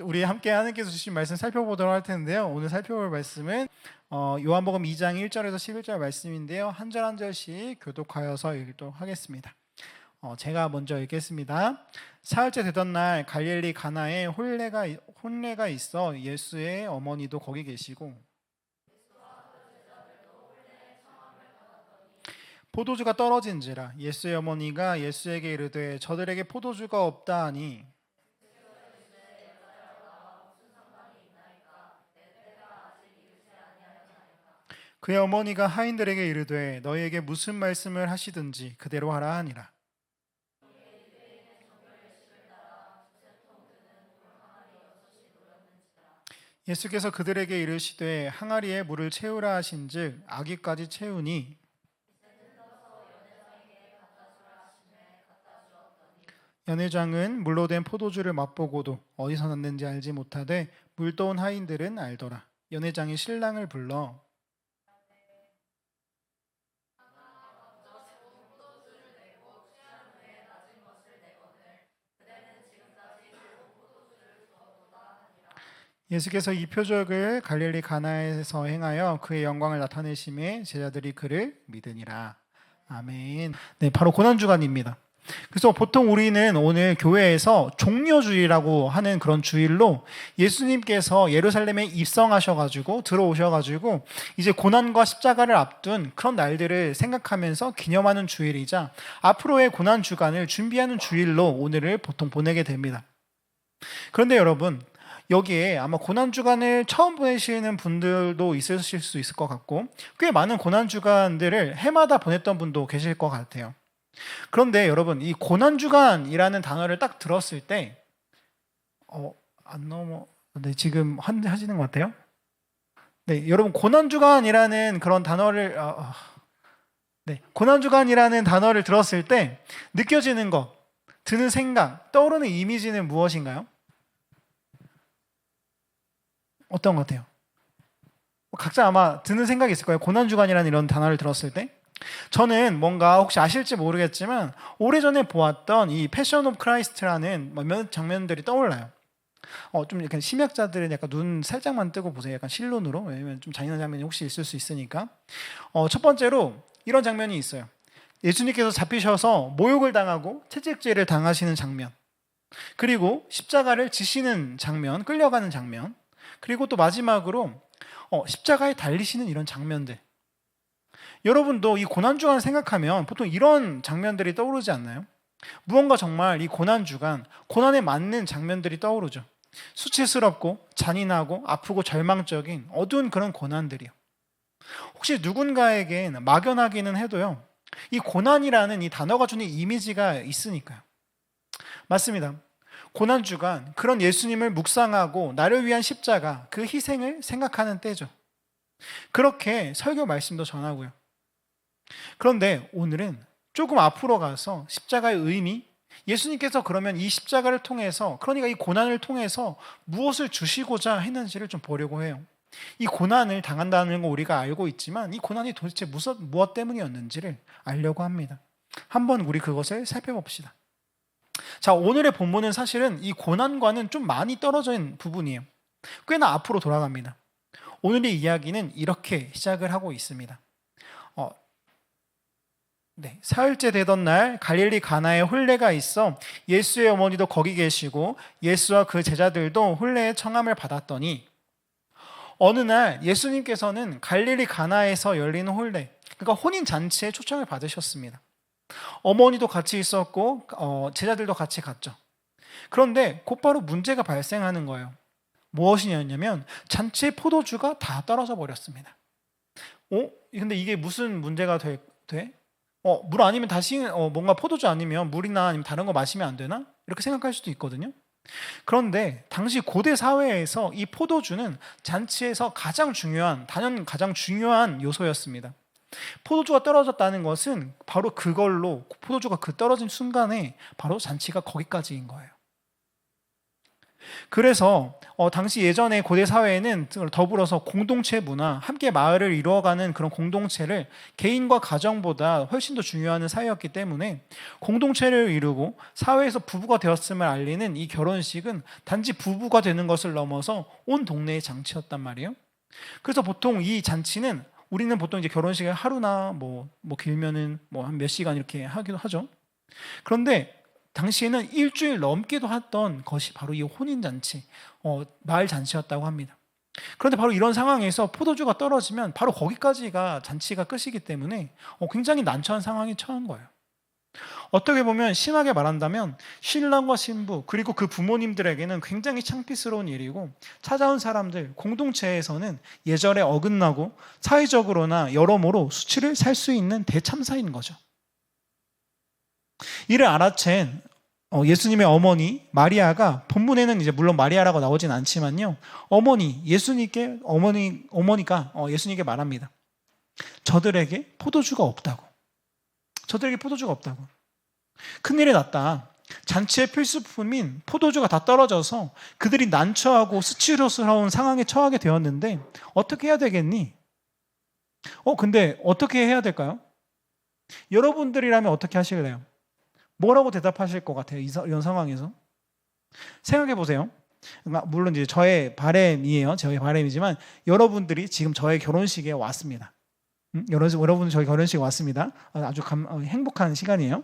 우리 함께 하나님께서 주신 말씀 살펴보도록 할 텐데요. 오늘 살펴볼 말씀은 요한복음 2장 1절에서 11절 말씀인데요. 한 절 한 절씩 교독하여서 읽도록 하겠습니다. 제가 먼저 읽겠습니다. 사흘째 되던 날 갈릴리 가나에 혼례가 있어 예수의 어머니도 거기 계시고 포도주가 떨어진지라 예수의 어머니가 예수에게 이르되 저들에게 포도주가 없다 하니 그의 어머니가 하인들에게 이르되 너희에게 무슨 말씀을 하시든지 그대로 하라 하니라. 예수께서 그들에게 이르시되 항아리에 물을 채우라 하신즉 아기까지 채우니 연회장은 물로 된 포도주를 맛보고도 어디서 났는지 알지 못하되 물 떠온 하인들은 알더라. 연회장이 신랑을 불러 예수께서 이 표적을 갈릴리 가나에서 행하여 그의 영광을 나타내심에 제자들이 그를 믿으니라. 아멘. 네, 바로 고난주간입니다. 그래서 보통 우리는 오늘 교회에서 종려주일이라고 하는 그런 주일로 예수님께서 예루살렘에 입성하셔가지고 들어오셔가지고 이제 고난과 십자가를 앞둔 그런 날들을 생각하면서 기념하는 주일이자 앞으로의 고난주간을 준비하는 주일로 오늘을 보통 보내게 됩니다. 그런데 여러분, 여기에 아마 고난주간을 처음 보내시는 분들도 있으실 수 있을 것 같고 꽤 많은 고난주간들을 해마다 보냈던 분도 계실 것 같아요. 그런데 여러분, 이 고난주간이라는 단어를 딱 들었을 때 네, 지금 하시는 것 같아요? 네, 여러분, 고난주간이라는 그런 단어를 네, 고난주간이라는 단어를 들었을 때 느껴지는 것, 드는 생각, 떠오르는 이미지는 무엇인가요? 어떤 것 같아요? 각자 아마 드는 생각이 있을 거예요. 고난주간이라는 이런 단어를 들었을 때. 저는 뭔가 혹시 아실지 모르겠지만 오래전에 보았던 이 패션 오브 크라이스트라는 몇 장면들이 떠올라요. 좀 약간 심약자들은 약간 눈 살짝만 뜨고 보세요. 약간 실눈으로. 왜냐면 좀 잔인한 장면이 혹시 있을 수 있으니까. 첫 번째로 이런 장면이 있어요. 예수님께서 잡히셔서 모욕을 당하고 채찍질을 당하시는 장면. 그리고 십자가를 지시는 장면, 끌려가는 장면. 그리고 또 마지막으로 십자가에 달리시는 이런 장면들. 여러분도 이 고난주간 생각하면 보통 이런 장면들이 떠오르지 않나요? 무언가 정말 이 고난주간, 고난에 맞는 장면들이 떠오르죠. 수치스럽고 잔인하고 아프고 절망적인 어두운 그런 고난들이요. 혹시 누군가에겐 막연하기는 해도요, 이 고난이라는 이 단어가 주는 이미지가 있으니까요. 맞습니다. 고난주간, 그런 예수님을 묵상하고 나를 위한 십자가, 그 희생을 생각하는 때죠. 그렇게 설교 말씀도 전하고요. 그런데 오늘은 조금 앞으로 가서 십자가의 의미, 예수님께서 그러면 이 십자가를 통해서, 그러니까 이 고난을 통해서 무엇을 주시고자 했는지를 좀 보려고 해요. 이 고난을 당한다는 거 우리가 알고 있지만 이 고난이 도대체 무엇 때문이었는지를 알려고 합니다. 한번 우리 그것을 살펴봅시다. 자, 오늘의 본문은 사실은 이 고난과는 좀 많이 떨어진 부분이에요. 꽤나 앞으로 돌아갑니다. 오늘의 이야기는 이렇게 시작을 하고 있습니다. 네, 사흘째 되던 날 갈릴리 가나에 혼례가 있어 예수의 어머니도 거기 계시고 예수와 그 제자들도 혼례의 청함을 받았더니 어느 날 예수님께서는 갈릴리 가나에서 열리는 혼례, 그러니까 혼인 잔치에 초청을 받으셨습니다. 어머니도 같이 있었고 제자들도 같이 갔죠. 그런데 곧바로 문제가 발생하는 거예요. 무엇이냐면 잔치의 포도주가 다 떨어져 버렸습니다. 근데 이게 무슨 문제가 돼? 물 아니면 다시 뭔가 포도주 아니면 물이나 아니면 다른 거 마시면 안 되나? 이렇게 생각할 수도 있거든요. 그런데 당시 고대 사회에서 이 포도주는 잔치에서 단연 가장 중요한 요소였습니다. 포도주가 떨어졌다는 것은 바로 그걸로 포도주가 떨어진 순간에 바로 잔치가 거기까지인 거예요. 그래서 당시 예전에 고대 사회에는 더불어서 공동체 문화, 함께 마을을 이루어가는 그런 공동체를 개인과 가정보다 훨씬 더 중요한 사회였기 때문에 공동체를 이루고 사회에서 부부가 되었음을 알리는 이 결혼식은 단지 부부가 되는 것을 넘어서 온 동네의 잔치였단 말이에요. 그래서 보통 이 잔치는 우리는 보통 이제 결혼식을 하루나 뭐 길면은 뭐 한 몇 시간 이렇게 하기도 하죠. 그런데 당시에는 일주일 넘게도 했던 것이 바로 이 혼인잔치, 마을 잔치였다고 합니다. 그런데 바로 이런 상황에서 포도주가 떨어지면 바로 거기까지가 잔치가 끝이기 때문에 굉장히 난처한 상황에 처한 거예요. 어떻게 보면 심하게 말한다면 신랑과 신부 그리고 그 부모님들에게는 굉장히 창피스러운 일이고 찾아온 사람들 공동체에서는 예절에 어긋나고 사회적으로나 여러모로 수치를 살 수 있는 대참사인 거죠. 이를 알아챈 예수님의 어머니 마리아가 본문에는 이제 물론 마리아라고 나오진 않지만요. 어머니가 예수님께 말합니다. 저들에게 포도주가 없다고. 큰일이 났다. 잔치의 필수품인 포도주가 다 떨어져서 그들이 난처하고 수치스러운 상황에 처하게 되었는데 어떻게 해야 되겠니? 근데 어떻게 해야 될까요? 여러분들이라면 어떻게 하실래요? 뭐라고 대답하실 것 같아요? 이런 상황에서? 생각해 보세요. 물론 이제 저의 바람이지만 여러분들이 지금 저의 결혼식에 왔습니다. 여러분 저희 결혼식에 왔습니다. 아주 행복한 시간이에요.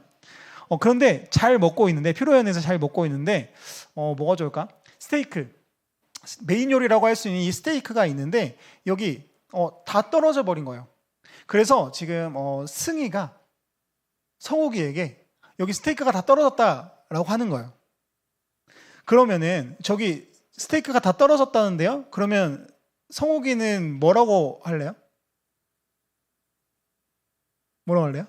그런데 잘 먹고 있는데 피로연에서 잘 먹고 있는데 뭐가 좋을까? 스테이크 메인 요리라고 할 수 있는 이 스테이크가 있는데 여기 다 떨어져 버린 거예요. 그래서 지금 승희가 성욱이에게 여기 스테이크가 다 떨어졌다라고 하는 거예요. 그러면은 저기 스테이크가 다 떨어졌다는데요? 그러면 성욱이는 뭐라고 할래요? 뭐라고 할래요?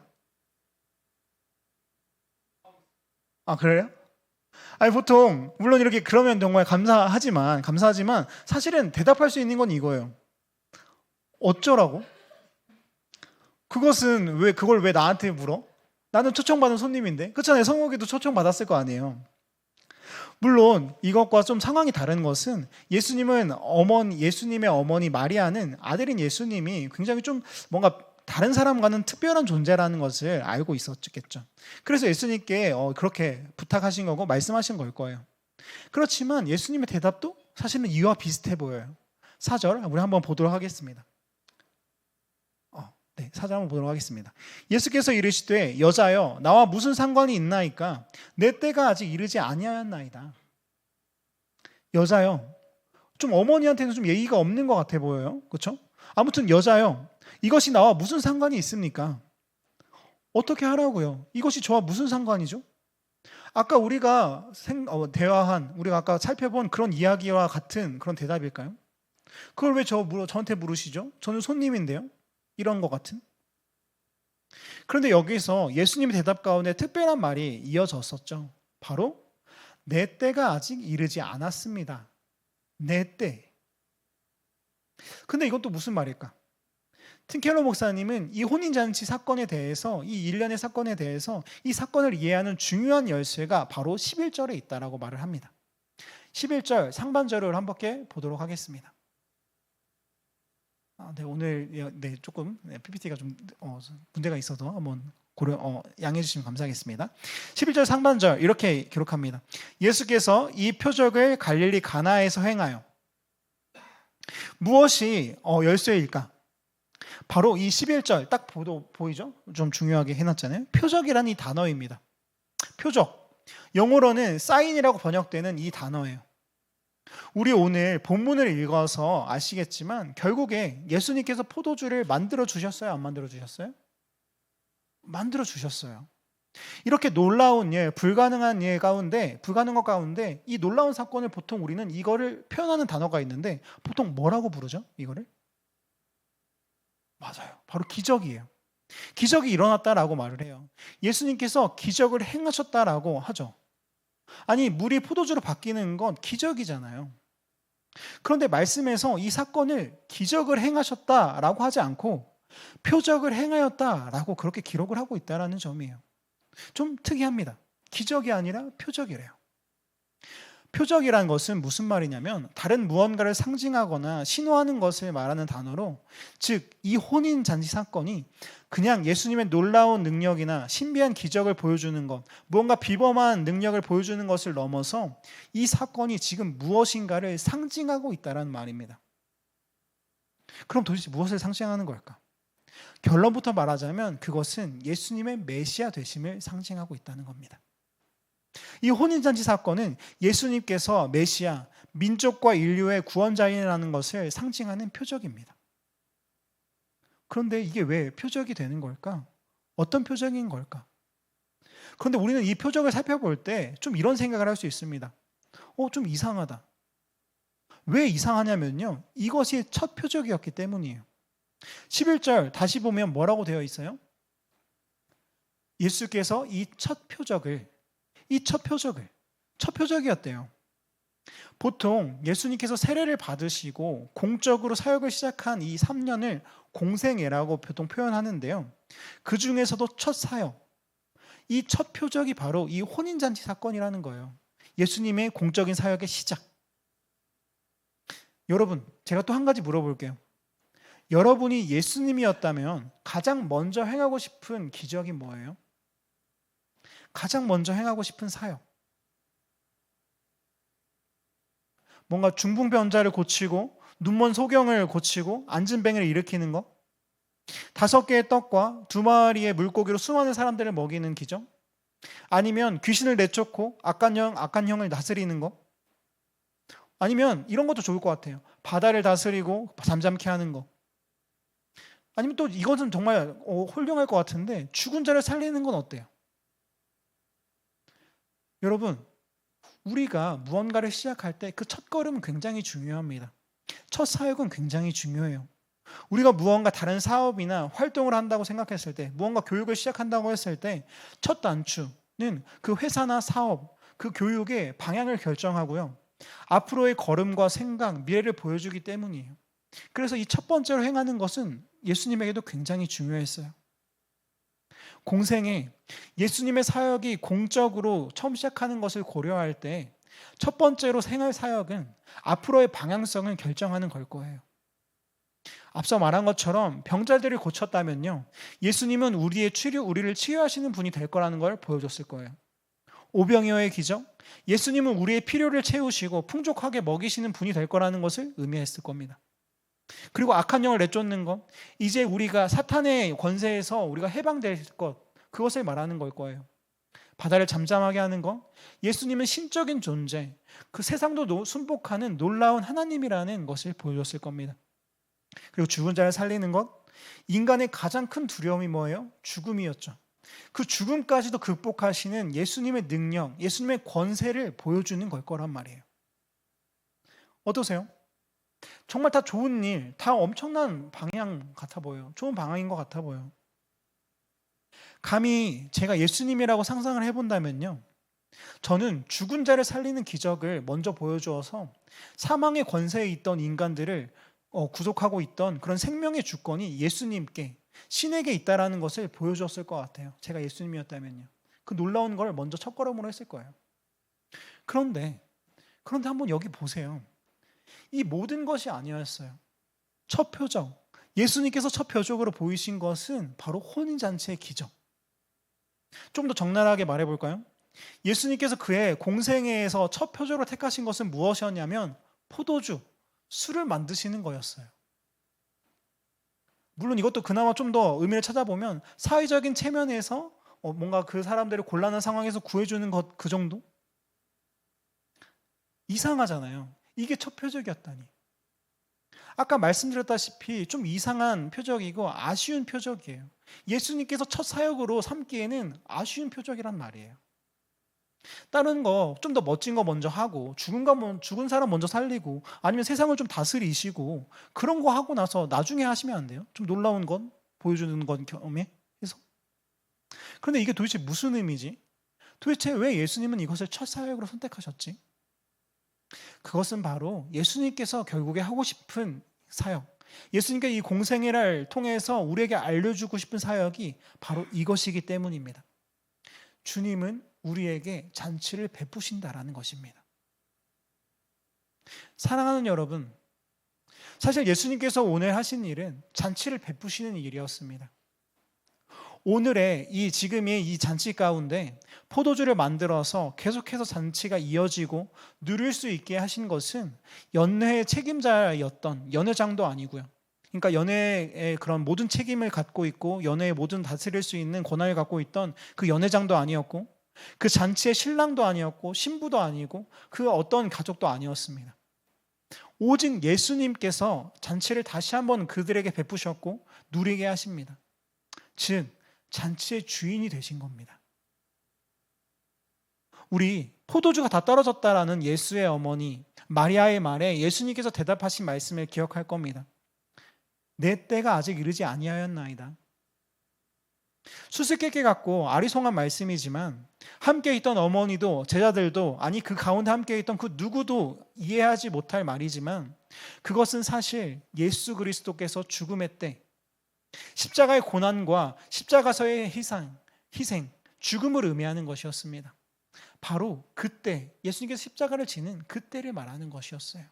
그래요? 아니 보통 물론 이렇게 그러면 정말 감사하지만 사실은 대답할 수 있는 건 이거예요. 어쩌라고? 그걸 왜 나한테 물어? 나는 초청받은 손님인데. 그렇잖아요. 성욱이도 초청받았을 거 아니에요. 물론 이것과 좀 상황이 다른 것은 예수님의 어머니 마리아는 아들인 예수님이 굉장히 좀 뭔가 다른 사람과는 특별한 존재라는 것을 알고 있었겠죠. 그래서 예수님께 그렇게 부탁하신 거고 말씀하신 걸 거예요. 그렇지만 예수님의 대답도 사실은 이와 비슷해 보여요. 4절 우리 한번 보도록 하겠습니다. 4절 한번 보도록 하겠습니다. 예수께서 이르시되 여자여 나와 무슨 상관이 있나이까 내 때가 아직 이르지 아니하였나이다. 여자여 좀 어머니한테는 좀 예의가 없는 것 같아 보여요. 그렇죠? 아무튼 여자여 이것이 나와 무슨 상관이 있습니까? 어떻게 하라고요? 이것이 저와 무슨 상관이죠? 아까 우리가 우리가 아까 살펴본 그런 이야기와 같은 그런 대답일까요? 그걸 왜 저한테 물으시죠? 저는 손님인데요. 이런 것 같은. 그런데 여기서 예수님의 대답 가운데 특별한 말이 이어졌었죠. 바로 내 때가 아직 이르지 않았습니다. 내 때. 근데 이것도 무슨 말일까? 팀켈러 목사님은 이 혼인잔치 사건에 대해서 이 일련의 사건에 대해서 이 사건을 이해하는 중요한 열쇠가 바로 11절에 있다라고 말을 합니다. 11절 상반절을 한번 보도록 하겠습니다. 오늘 조금 PPT가 좀 문제가 있어서 한번 양해해 주시면 감사하겠습니다. 11절 상반절 이렇게 기록합니다. 예수께서 이 표적을 갈릴리 가나에서 행하여 무엇이 열쇠일까? 바로 이 11절 딱 보이죠? 좀 중요하게 해놨잖아요. 표적이라는 이 단어입니다. 표적 영어로는 사인이라고 번역되는 이 단어예요. 우리 오늘 본문을 읽어서 아시겠지만 결국에 예수님께서 포도주를 만들어 주셨어요? 안 만들어 주셨어요? 만들어 주셨어요. 이렇게 놀라운 불가능한 것 가운데 이 놀라운 사건을 보통 우리는 이거를 표현하는 단어가 있는데 보통 뭐라고 부르죠? 이거를? 맞아요. 바로 기적이에요. 기적이 일어났다라고 말을 해요. 예수님께서 기적을 행하셨다라고 하죠. 아니 물이 포도주로 바뀌는 건 기적이잖아요. 그런데 말씀에서 이 사건을 기적을 행하셨다라고 하지 않고 표적을 행하였다라고 그렇게 기록을 하고 있다는 점이에요. 좀 특이합니다. 기적이 아니라 표적이래요. 표적이란 것은 무슨 말이냐면 다른 무언가를 상징하거나 신호하는 것을 말하는 단어로, 즉 이 혼인 잔치 사건이 그냥 예수님의 놀라운 능력이나 신비한 기적을 보여주는 것, 무언가 비범한 능력을 보여주는 것을 넘어서 이 사건이 지금 무엇인가를 상징하고 있다는 말입니다. 그럼 도대체 무엇을 상징하는 걸까? 결론부터 말하자면 그것은 예수님의 메시아 되심을 상징하고 있다는 겁니다. 이 혼인잔치 사건은 예수님께서 메시아, 민족과 인류의 구원자이라는 것을 상징하는 표적입니다. 그런데 이게 왜 표적이 되는 걸까? 어떤 표적인 걸까? 그런데 우리는 이 표적을 살펴볼 때 좀 이런 생각을 할 수 있습니다. 좀 이상하다. 왜 이상하냐면요, 이것이 첫 표적이었기 때문이에요. 11절 다시 보면 뭐라고 되어 있어요? 예수께서 이 첫 표적이었대요. 보통 예수님께서 세례를 받으시고 공적으로 사역을 시작한 이 3년을 공생애라고 보통 표현하는데요. 그 중에서도 첫 사역, 이 첫 표적이 바로 이 혼인잔치 사건이라는 거예요. 예수님의 공적인 사역의 시작. 여러분, 제가 또 한 가지 물어볼게요. 여러분이 예수님이었다면 가장 먼저 행하고 싶은 기적이 뭐예요? 가장 먼저 행하고 싶은 사역. 뭔가 중풍병자를 고치고 눈먼 소경을 고치고 앉은 뱅이를 일으키는 것, 5개의 떡과 2마리의 물고기로 수많은 사람들을 먹이는 기적, 아니면 귀신을 내쫓고 악한 영을 다스리는 것, 아니면 이런 것도 좋을 것 같아요. 바다를 다스리고 잠잠케 하는 것, 아니면 또 이것은 정말 훌륭할 것 같은데 죽은 자를 살리는 건 어때요? 여러분, 우리가 무언가를 시작할 때 그 첫걸음은 굉장히 중요합니다. 첫 사역은 굉장히 중요해요. 우리가 무언가 다른 사업이나 활동을 한다고 생각했을 때, 무언가 교육을 시작한다고 했을 때 첫 단추는 그 회사나 사업, 그 교육의 방향을 결정하고요, 앞으로의 걸음과 생각, 미래를 보여주기 때문이에요. 그래서 이 첫 번째로 행하는 것은 예수님에게도 굉장히 중요했어요. 공생에 예수님의 사역이 공적으로 처음 시작하는 것을 고려할 때 첫 번째로 행할 사역은 앞으로의 방향성을 결정하는 걸 거예요. 앞서 말한 것처럼 병자들을 고쳤다면요, 예수님은 우리를 치유하시는 분이 될 거라는 걸 보여줬을 거예요. 오병이어의 기적, 예수님은 우리의 필요를 채우시고 풍족하게 먹이시는 분이 될 거라는 것을 의미했을 겁니다. 그리고 악한 영을 내쫓는 것, 이제 우리가 사탄의 권세에서 우리가 해방될 것, 그것을 말하는 걸 거예요. 바다를 잠잠하게 하는 것, 예수님은 신적인 존재, 그 세상도 순복하는 놀라운 하나님이라는 것을 보여줬을 겁니다. 그리고 죽은 자를 살리는 것, 인간의 가장 큰 두려움이 뭐예요? 죽음이었죠. 그 죽음까지도 극복하시는 예수님의 능력, 예수님의 권세를 보여주는 걸 거란 말이에요. 어떠세요? 정말 다 좋은 일, 다 엄청난 방향 같아 보여요. 좋은 방향인 것 같아 보여요. 감히 제가 예수님이라고 상상을 해본다면요, 저는 죽은 자를 살리는 기적을 먼저 보여주어서 사망의 권세에 있던 인간들을 구속하고 있던 그런 생명의 주권이 예수님께, 신에게 있다라는 것을 보여주었을 것 같아요. 제가 예수님이었다면요. 그 놀라운 걸 먼저 첫걸음으로 했을 거예요. 그런데 한번 여기 보세요. 이 모든 것이 아니었어요. 첫 표적, 예수님께서 첫 표적으로 보이신 것은 바로 혼인잔치의 기적. 좀 더 적나라하게 말해볼까요? 예수님께서 그의 공생애에서 첫 표적으로 택하신 것은 무엇이었냐면 포도주, 술을 만드시는 거였어요. 물론 이것도 그나마 좀 더 의미를 찾아보면 사회적인 체면에서 뭔가 그 사람들을 곤란한 상황에서 구해주는 것, 그 정도? 이상하잖아요. 이게 첫 표적이었다니. 아까 말씀드렸다시피 좀 이상한 표적이고 아쉬운 표적이에요. 예수님께서 첫 사역으로 삼기에는 아쉬운 표적이란 말이에요. 다른 거 좀 더 멋진 거 먼저 하고 죽은 사람 먼저 살리고 아니면 세상을 좀 다스리시고 그런 거 하고 나서 나중에 하시면 안 돼요? 좀 놀라운 건 보여주는 건 경험해서. 그런데 이게 도대체 무슨 의미지? 도대체 왜 예수님은 이것을 첫 사역으로 선택하셨지? 그것은 바로 예수님께서 결국에 하고 싶은 사역, 예수님께 이 공생애를 통해서 우리에게 알려주고 싶은 사역이 바로 이것이기 때문입니다. 주님은 우리에게 잔치를 베푸신다라는 것입니다. 사랑하는 여러분, 사실 예수님께서 오늘 하신 일은 잔치를 베푸시는 일이었습니다. 오늘의 지금의 이 잔치 가운데 포도주를 만들어서 계속해서 잔치가 이어지고 누릴 수 있게 하신 것은 연회의 책임자였던 연회장도 아니고요. 그러니까 연회의 그런 모든 책임을 갖고 있고 연회의 모든 다스릴 수 있는 권한을 갖고 있던 그 연회장도 아니었고 그 잔치의 신랑도 아니었고 신부도 아니고 그 어떤 가족도 아니었습니다. 오직 예수님께서 잔치를 다시 한번 그들에게 베푸셨고 누리게 하십니다. 즉 잔치의 주인이 되신 겁니다. 우리 포도주가 다 떨어졌다라는 예수의 어머니 마리아의 말에 예수님께서 대답하신 말씀을 기억할 겁니다. 내 때가 아직 이르지 아니하였나이다. 수수께끼 같고 아리송한 말씀이지만 함께 있던 어머니도 제자들도 아니 그 가운데 함께 있던 그 누구도 이해하지 못할 말이지만 그것은 사실 예수 그리스도께서 죽음의 때 십자가의 고난과 십자가서의 희생, 죽음을 의미하는 것이었습니다. 바로 그때 예수님께서 십자가를 지는 그때를 말하는 것이었어요.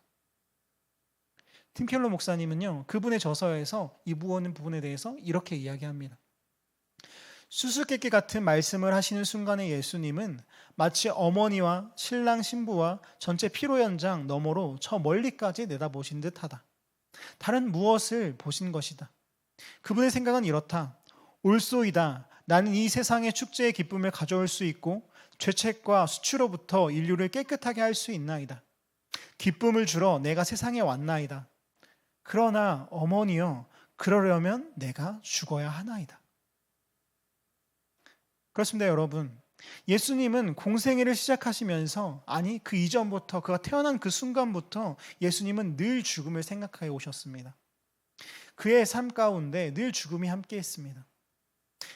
팀 켈러 목사님은요, 그분의 저서에서 이 부분에 대해서 이렇게 이야기합니다. 수수께끼 같은 말씀을 하시는 순간에 예수님은 마치 어머니와 신랑 신부와 전체 피로 연장 너머로 저 멀리까지 내다보신 듯하다. 다른 무엇을 보신 것이다. 그분의 생각은 이렇다. 올소이다. 나는 이 세상의 축제의 기쁨을 가져올 수 있고 죄책과 수치로부터 인류를 깨끗하게 할 수 있나이다. 기쁨을 주러 내가 세상에 왔나이다. 그러나 어머니여, 그러려면 내가 죽어야 하나이다. 그렇습니다, 여러분. 예수님은 공생애를 시작하시면서 아니 그 이전부터 그가 태어난 그 순간부터 예수님은 늘 죽음을 생각해 오셨습니다. 그의 삶 가운데 늘 죽음이 함께했습니다.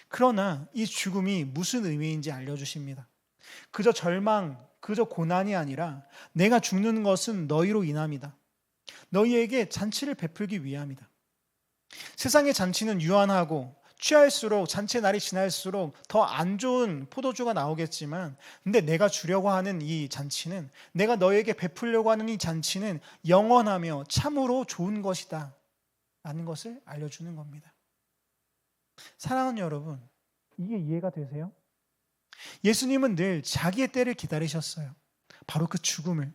그러나 이 죽음이 무슨 의미인지 알려주십니다. 그저 절망, 그저 고난이 아니라 내가 죽는 것은 너희로 인함이다. 너희에게 잔치를 베풀기 위함이다. 세상의 잔치는 유한하고 취할수록 잔치의 날이 지날수록 더 안 좋은 포도주가 나오겠지만 근데 내가 주려고 하는 이 잔치는 내가 너에게 베풀려고 하는 이 잔치는 영원하며 참으로 좋은 것이다 라는 것을 알려주는 겁니다. 사랑하는 여러분, 이게 이해가 되세요? 예수님은 늘 자기의 때를 기다리셨어요. 바로 그 죽음을.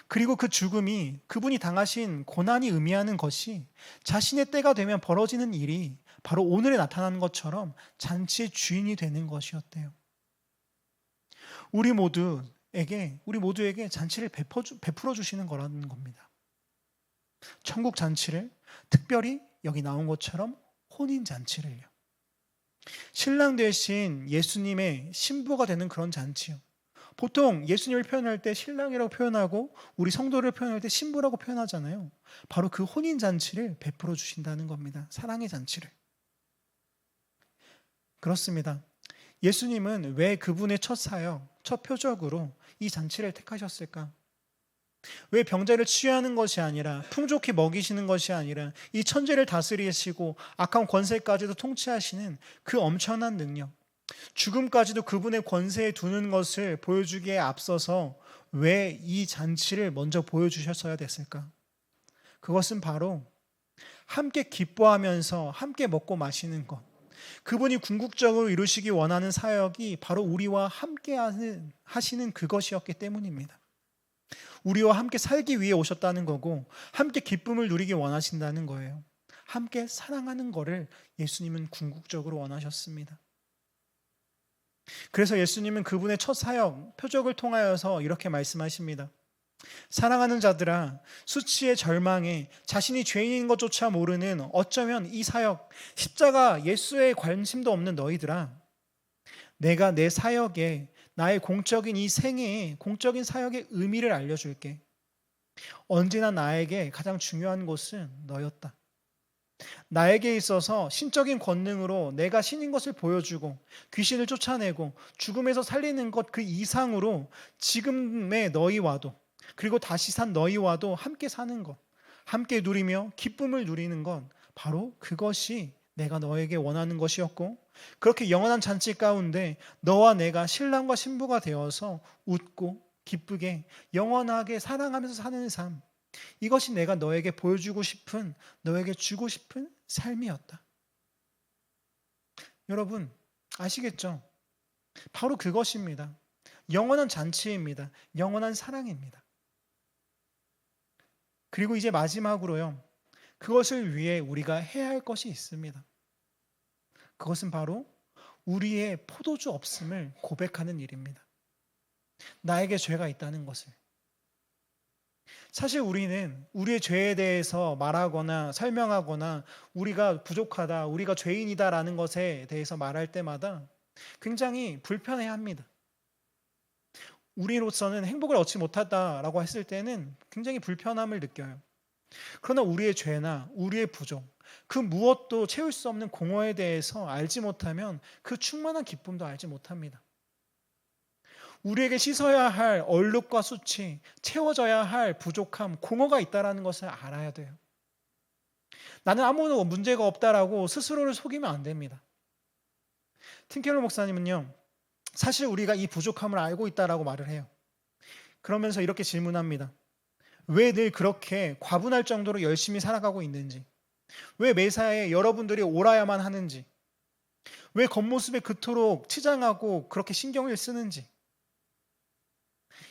그리고 그 죽음이 그분이 당하신 고난이 의미하는 것이 자신의 때가 되면 벌어지는 일이 바로 오늘에 나타나는 것처럼 잔치의 주인이 되는 것이었대요. 우리 모두에게 잔치를 베풀어 주시는 거라는 겁니다. 천국 잔치를 특별히 여기 나온 것처럼 혼인 잔치를요. 신랑 대신 예수님의 신부가 되는 그런 잔치요. 보통 예수님을 표현할 때 신랑이라고 표현하고 우리 성도를 표현할 때 신부라고 표현하잖아요. 바로 그 혼인 잔치를 베풀어 주신다는 겁니다. 사랑의 잔치를. 그렇습니다. 예수님은 왜 그분의 첫 사역, 첫 표적으로 이 잔치를 택하셨을까? 왜 병자를 치유하는 것이 아니라 풍족히 먹이시는 것이 아니라 이 천지를 다스리시고 악한 권세까지도 통치하시는 그 엄청난 능력, 죽음까지도 그분의 권세에 두는 것을 보여주기에 앞서서 왜 이 잔치를 먼저 보여주셨어야 됐을까? 그것은 바로 함께 기뻐하면서 함께 먹고 마시는 것, 그분이 궁극적으로 이루시기 원하는 사역이 바로 우리와 함께 하시는 그것이었기 때문입니다. 우리와 함께 살기 위해 오셨다는 거고 함께 기쁨을 누리기 원하신다는 거예요. 함께 사랑하는 거를 예수님은 궁극적으로 원하셨습니다. 그래서 예수님은 그분의 첫 사역, 표적을 통하여서 이렇게 말씀하십니다. 사랑하는 자들아, 수치의 절망에 자신이 죄인인 것조차 모르는 어쩌면 이 사역, 십자가 예수의 관심도 없는 너희들아, 내가 내 사역에 나의 공적인 이 생애에 공적인 사역의 의미를 알려줄게. 언제나 나에게 가장 중요한 것은 너였다. 나에게 있어서 신적인 권능으로 내가 신인 것을 보여주고 귀신을 쫓아내고 죽음에서 살리는 것 그 이상으로 지금의 너희와도 그리고 다시 산 너희와도 함께 사는 것, 함께 누리며 기쁨을 누리는 것, 바로 그것이 내가 너에게 원하는 것이었고 그렇게 영원한 잔치 가운데 너와 내가 신랑과 신부가 되어서 웃고 기쁘게 영원하게 사랑하면서 사는 삶. 이것이 내가 너에게 보여주고 싶은, 너에게 주고 싶은 삶이었다. 여러분, 아시겠죠? 바로 그것입니다. 영원한 잔치입니다. 영원한 사랑입니다. 그리고 이제 마지막으로요. 그것을 위해 우리가 해야 할 것이 있습니다. 그것은 바로 우리의 포도주 없음을 고백하는 일입니다. 나에게 죄가 있다는 것을. 사실 우리는 우리의 죄에 대해서 말하거나 설명하거나 우리가 부족하다, 우리가 죄인이다라는 것에 대해서 말할 때마다 굉장히 불편해합니다. 우리로서는 행복을 얻지 못했다라고 했을 때는 굉장히 불편함을 느껴요. 그러나 우리의 죄나 우리의 부족, 그 무엇도 채울 수 없는 공허에 대해서 알지 못하면 그 충만한 기쁨도 알지 못합니다. 우리에게 씻어야 할 얼룩과 수치, 채워져야 할 부족함, 공허가 있다는 것을 알아야 돼요. 나는 아무 문제가 없다라고 스스로를 속이면 안 됩니다. 팀켈러 목사님은요, 사실 우리가 이 부족함을 알고 있다라고 말을 해요. 그러면서 이렇게 질문합니다. 왜 늘 그렇게 과분할 정도로 열심히 살아가고 있는지, 왜 매사에 여러분들이 옳아야만 하는지, 왜 겉모습에 그토록 치장하고 그렇게 신경을 쓰는지,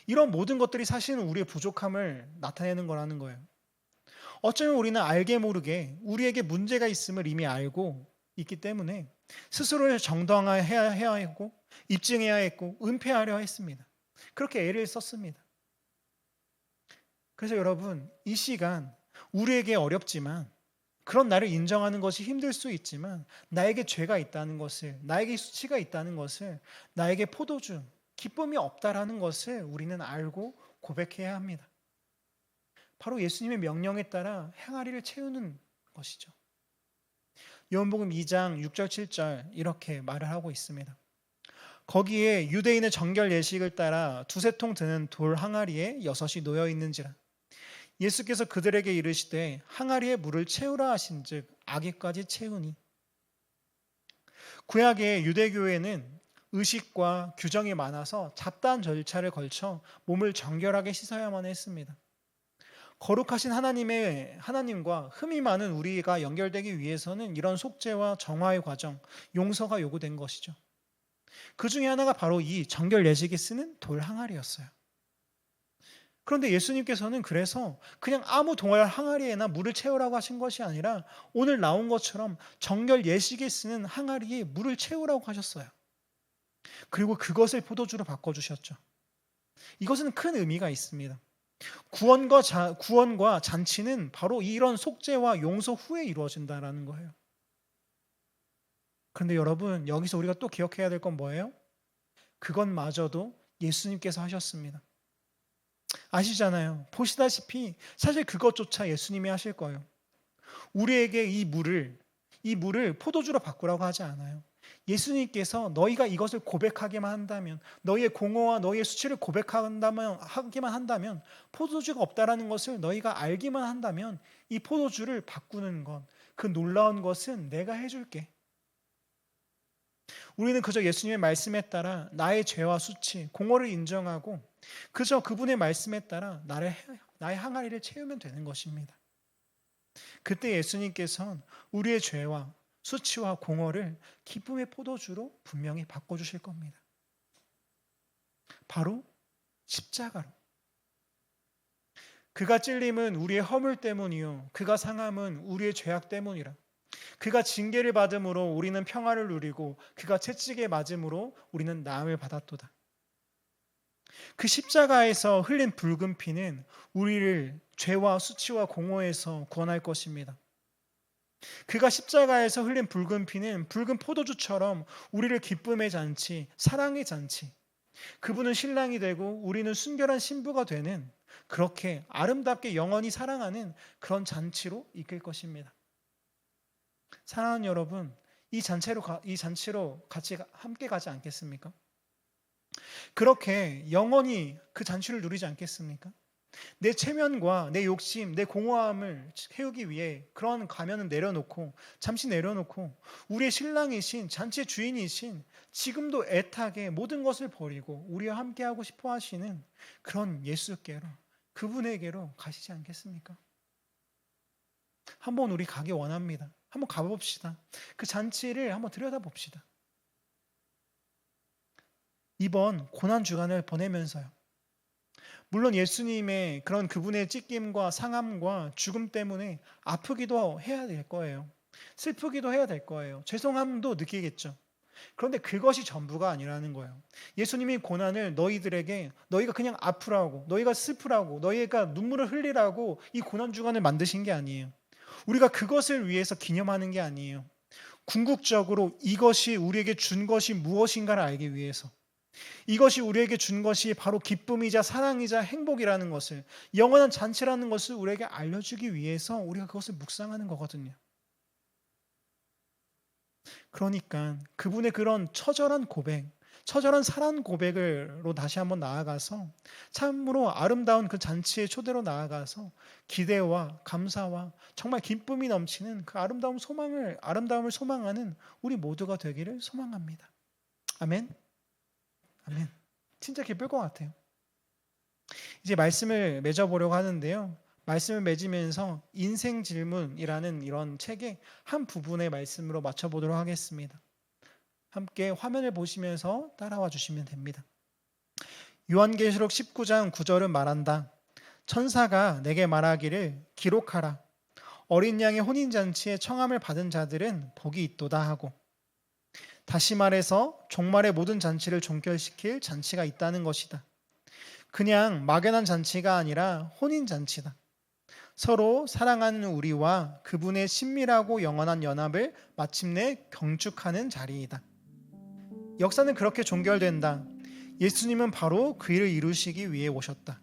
이런 모든 것들이 사실은 우리의 부족함을 나타내는 거라는 거예요. 어쩌면 우리는 알게 모르게 우리에게 문제가 있음을 이미 알고 있기 때문에 스스로를 정당화해야 했고 입증해야 했고 은폐하려 했습니다. 그렇게 애를 썼습니다. 그래서 여러분, 이 시간 우리에게 어렵지만, 그런 나를 인정하는 것이 힘들 수 있지만, 나에게 죄가 있다는 것을, 나에게 수치가 있다는 것을, 나에게 포도주, 기쁨이 없다라는 것을 우리는 알고 고백해야 합니다. 바로 예수님의 명령에 따라 행하리를 채우는 것이죠. 요한복음 2장 6절 7절 이렇게 말을 하고 있습니다. 거기에 유대인의 정결 예식을 따라 두세 통 드는 돌 항아리에 6이 놓여 있는지라. 예수께서 그들에게 이르시되 항아리에 물을 채우라 하신즉 아기까지 채우니. 구약의 유대교회는 의식과 규정이 많아서 잡다한 절차를 걸쳐 몸을 정결하게 씻어야만 했습니다. 거룩하신 하나님과 흠이 많은 우리가 연결되기 위해서는 이런 속죄와 정화의 과정, 용서가 요구된 것이죠. 그 중에 하나가 바로 이 정결 예식에 쓰는 돌 항아리였어요. 그런데 예수님께서는 그래서 그냥 아무 동할 항아리에나 물을 채우라고 하신 것이 아니라 오늘 나온 것처럼 정결 예식에 쓰는 항아리에 물을 채우라고 하셨어요. 그리고 그것을 포도주로 바꿔주셨죠. 이것은 큰 의미가 있습니다. 구원과 잔치는 바로 이런 속죄와 용서 후에 이루어진다는 거예요. 그런데 여러분, 여기서 우리가 또 기억해야 될 건 뭐예요? 그것마저도 예수님께서 하셨습니다. 아시잖아요. 보시다시피 사실 그것조차 예수님이 하실 거예요. 우리에게 이 물을 포도주로 바꾸라고 하지 않아요. 예수님께서 너희가 이것을 고백하기만 한다면, 너희의 공허와 너희의 수치를 하기만 한다면, 포도주가 없다라는 것을 너희가 알기만 한다면, 이 포도주를 바꾸는 것, 그 놀라운 것은 내가 해줄게. 우리는 그저 예수님의 말씀에 따라 나의 죄와 수치, 공허를 인정하고 그저 그분의 말씀에 따라 나의 항아리를 채우면 되는 것입니다. 그때 예수님께서는 우리의 죄와 수치와 공허를 기쁨의 포도주로 분명히 바꿔주실 겁니다. 바로 십자가로. 그가 찔림은 우리의 허물 때문이요 그가 상함은 우리의 죄악 때문이라. 그가 징계를 받음으로 우리는 평화를 누리고 그가 채찍에 맞음으로 우리는 나음을 받았도다. 그 십자가에서 흘린 붉은 피는 우리를 죄와 수치와 공허에서 구원할 것입니다. 그가 십자가에서 흘린 붉은 피는 붉은 포도주처럼 우리를 기쁨의 잔치, 사랑의 잔치, 그분은 신랑이 되고 우리는 순결한 신부가 되는, 그렇게 아름답게 영원히 사랑하는 그런 잔치로 이끌 것입니다. 사랑하는 여러분, 이 잔치로 같이 함께 가지 않겠습니까? 그렇게 영원히 그 잔치를 누리지 않겠습니까? 내 체면과 내 욕심, 내 공허함을 채우기 위해 그런 가면은 내려놓고, 잠시 내려놓고, 우리의 신랑이신, 잔치의 주인이신, 지금도 애타게 모든 것을 버리고 우리와 함께하고 싶어 하시는 그런 예수께로, 그분에게로 가시지 않겠습니까? 한번 우리 가기 원합니다. 한번 가봅시다. 그 잔치를 한번 들여다봅시다. 이번 고난주간을 보내면서요. 물론 예수님의 그런 그분의 찢김과 상함과 죽음 때문에 아프기도 해야 될 거예요. 슬프기도 해야 될 거예요. 죄송함도 느끼겠죠. 그런데 그것이 전부가 아니라는 거예요. 예수님이 고난을 너희들에게 너희가 그냥 아프라고, 너희가 슬프라고, 너희가 눈물을 흘리라고 이 고난 주간을 만드신 게 아니에요. 우리가 그것을 위해서 기념하는 게 아니에요. 궁극적으로 이것이 우리에게 준 것이 무엇인가를 알기 위해서, 이것이 우리에게 준 것이 바로 기쁨이자 사랑이자 행복이라는 것을, 영원한 잔치라는 것을 우리에게 알려주기 위해서 우리가 그것을 묵상하는 거거든요. 그러니까 그분의 그런 처절한 고백, 처절한 사랑 고백으로 다시 한번 나아가서 참으로 아름다운 그 잔치의 초대로 나아가서 기대와 감사와 정말 기쁨이 넘치는 그 아름다움을 소망하는 우리 모두가 되기를 소망합니다. 아멘. 아멘. 진짜 기쁠 것 같아요. 이제 말씀을 맺어보려고 하는데요. 말씀을 맺으면서 인생 질문이라는 이런 책의 한 부분의 말씀으로 맞춰보도록 하겠습니다. 함께 화면을 보시면서 따라와 주시면 됩니다. 요한계시록 19장 9절은 말한다. 천사가 내게 말하기를 기록하라. 어린 양의 혼인잔치에 청함을 받은 자들은 복이 있도다 하고, 다시 말해서 종말의 모든 잔치를 종결시킬 잔치가 있다는 것이다. 그냥 막연한 잔치가 아니라 혼인잔치다. 서로 사랑하는 우리와 그분의 친밀하고 영원한 연합을 마침내 경축하는 자리이다. 역사는 그렇게 종결된다. 예수님은 바로 그 일을 이루시기 위해 오셨다.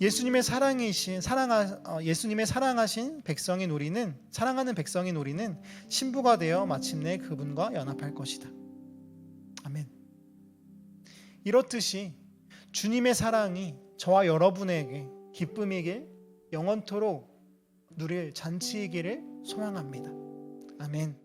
예수님의 사랑하신 백성인 우리는, 사랑하는 백성인 우리는 신부가 되어 마침내 그분과 연합할 것이다. 아멘. 이렇듯이 주님의 사랑이 저와 여러분에게 기쁨이길, 영원토록 누릴 잔치이기를 소망합니다. 아멘.